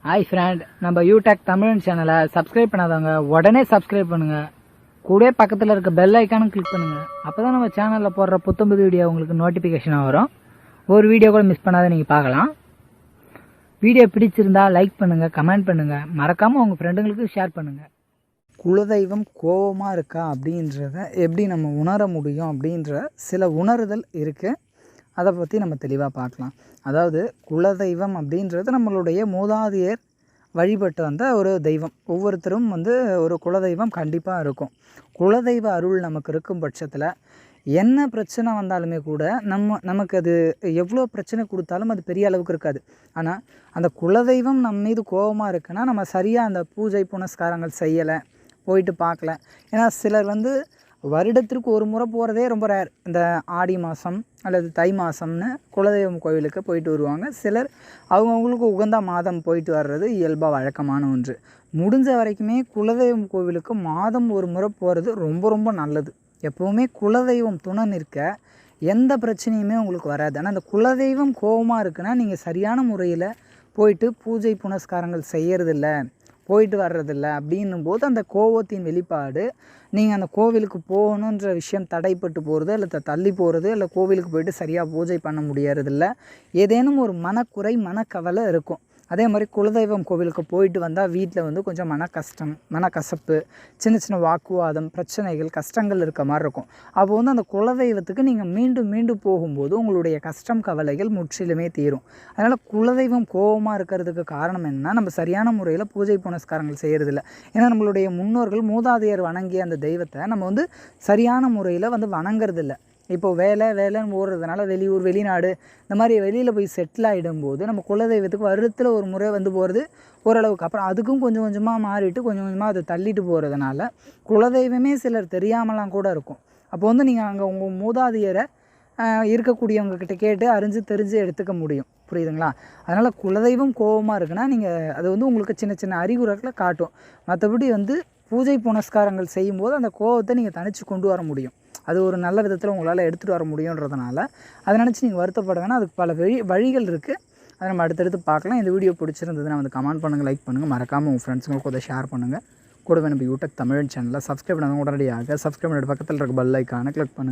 Hi friend, நம்ம யூடெக் தமிழ் சேனலை subscribe பண்ணாதவங்க உடனே சப்ஸ்கிரைப் பண்ணுங்க. கூட பக்கத்தில் இருக்க பெல் ஐக்கானும் கிளிக் பண்ணுங்க. அப்பதான் நம்ம சேனலில் போடுற புத்தம்புது வீடியோ உங்களுக்கு நோட்டிஃபிகேஷனாக வரும். ஒரு வீடியோ கூட மிஸ் பண்ணாத நீங்கள் பார்க்கலாம். வீடியோ பிடிச்சிருந்தா லைக் பண்ணுங்க, கமெண்ட் பண்ணுங்க, மறக்காம உங்க ஃப்ரெண்டுங்களுக்கு ஷேர் பண்ணுங்க. குலதெய்வம் கோபமாக இருக்கா அப்படின்றத எப்படி நம்ம உணர முடியும் அப்படின்ற சில உணர்தல் இருக்குது. அதை பற்றி நம்ம தெளிவாக பார்க்கலாம். அதாவது குலதெய்வம் அப்படின்றது நம்மளுடைய மூதாதையர் வழிபட்டு வந்த ஒரு தெய்வம். ஒவ்வொருத்தரும் ஒரு குலதெய்வம் கண்டிப்பாக இருக்கும். குலதெய்வ அருள் நமக்கு இருக்கும் பட்சத்தில் என்ன பிரச்சனை வந்தாலுமே கூட நமக்கு அது எவ்வளோ பிரச்சனை கொடுத்தாலும் அது பெரிய அளவுக்கு இருக்காது. ஆனால் அந்த குலதெய்வம் நம்ம மீது கோபமாக இருக்குன்னா நம்ம சரியாக அந்த பூஜை புனஸ்காரங்கள் செய்யலை, போயிட்டு பார்க்கல. ஏன்னா சிலர் வருடத்திற்கு ஒரு முறை போகிறதே ரொம்ப ரேர். இந்த ஆடி மாதம் அல்லது தை மாதம்னு குலதெய்வம் கோவிலுக்கு போயிட்டு வருவாங்க. சிலர் அவங்கவுங்களுக்கு உகந்த மாதம் போயிட்டு வர்றது இயல்பாக வழக்கமான ஒன்று. முடிஞ்ச வரைக்குமே குலதெய்வம் கோவிலுக்கு மாதம் ஒரு முறை போகிறது ரொம்ப ரொம்ப நல்லது. எப்போவுமே குலதெய்வம் துணை நிற்க எந்த பிரச்சனையுமே உங்களுக்கு வராது. ஆனால் அந்த குலதெய்வம் கோபமாக இருக்குன்னா நீங்கள் சரியான முறையில் போயிட்டு பூஜை புனஸ்காரங்கள் செய்கிறதில்ல, போயிட்டு வர்றதில்ல அப்படின்னும் போது அந்த கோபத்தின் வெளிப்பாடு நீங்கள் அந்த கோவிலுக்கு போகணுன்ற விஷயம் தடைப்பட்டு போகிறது, இல்லை தள்ளி போகிறது, இல்லை கோவிலுக்கு போயிட்டு சரியாக பூஜை பண்ண முடியறதில்ல. ஏதேனும் ஒரு மனக்குறை மனக்கவலை இருக்கும். அதே மாதிரி குலதெய்வம் கோவிலுக்கு போயிட்டு வந்தால் வீட்டில் கொஞ்சம் மனக்கஷ்டம், மனக்கசப்பு, சின்ன சின்ன வாக்குவாதம், பிரச்சனைகள், கஷ்டங்கள் இருக்க மாதிரி இருக்கும். அப்போ அந்த குலதெய்வத்துக்கு நீங்கள் மீண்டும் மீண்டும் போகும்போது உங்களுடைய கஷ்டம் கவலைகள் முற்றிலுமே தீரும். அதனால் குலதெய்வம் கோபமாக இருக்கிறதுக்கு காரணம் என்னன்னா, நம்ம சரியான முறையில் பூஜை புனஸ்காரங்கள் செய்கிறதில்ல. ஏன்னா நம்மளுடைய முன்னோர்கள் மூதாதையர் வணங்கிய அந்த தெய்வத்தை நம்ம சரியான முறையில் வணங்குறதில்ல. இப்போது வேலைன்னு ஓடுறதுனால வெளியூர் வெளிநாடு இந்த மாதிரி வெளியில் போய் செட்டில் ஆகிடும்போது நம்ம குலதெய்வத்துக்கு வருடத்தில் ஒரு முறை போகிறது ஓரளவுக்கு. அப்புறம் அதுக்கும் கொஞ்சம் கொஞ்சமாக மாறிட்டு கொஞ்சம் கொஞ்சமாக அதை தள்ளிட்டு போகிறதுனால குலதெய்வமே சிலர் தெரியாமலாம் கூட இருக்கும். அப்போ நீங்கள் அங்கே உங்கள் மூதாதையரை இருக்கக்கூடியவங்கக்கிட்ட கேட்டு அறிஞ்சு தெரிஞ்சு எடுத்துக்க முடியும். புரியுதுங்களா? அதனால் குலதெய்வம் கோபமாக இருக்குன்னா நீங்கள் அது உங்களுக்கு சின்ன சின்ன அறிகுறிகளை காட்டும். மற்றபடி பூஜை புனஸ்காரங்கள் செய்யும்போது அந்த கோபத்தை நீங்கள் தனித்து கொண்டு வர முடியும். அது ஒரு நல்ல விதத்தில் உங்களால் எடுத்துகிட்டு வர முடியுன்றதுனால அதை நினச்சி நீங்கள் வருத்தப்பட வேணாம். அதுக்கு பல வழிகள் இருக்குது. அதை நம்ம அடுத்தடுத்து பார்க்கலாம். இந்த வீடியோ பிடிச்சிருந்ததுன்னா கமெண்ட் பண்ணுங்கள், லைக் பண்ணுங்கள், மறக்காமல் உங்கள் ஃப்ரெண்ட்ஸுங்களுக்கு அதை ஷேர் பண்ணுங்கள். கூடவே நம்ம யூடியூப் தமிழ் சேனலில் சப்ஸ்கிரைப் பண்ணாங்க உடனடியாக சப்ஸ்கிரைப் பண்ணிட்டு பக்கத்தில் இருக்க பெல் ஐக்கானை கிளிக் பண்ணுங்கள்.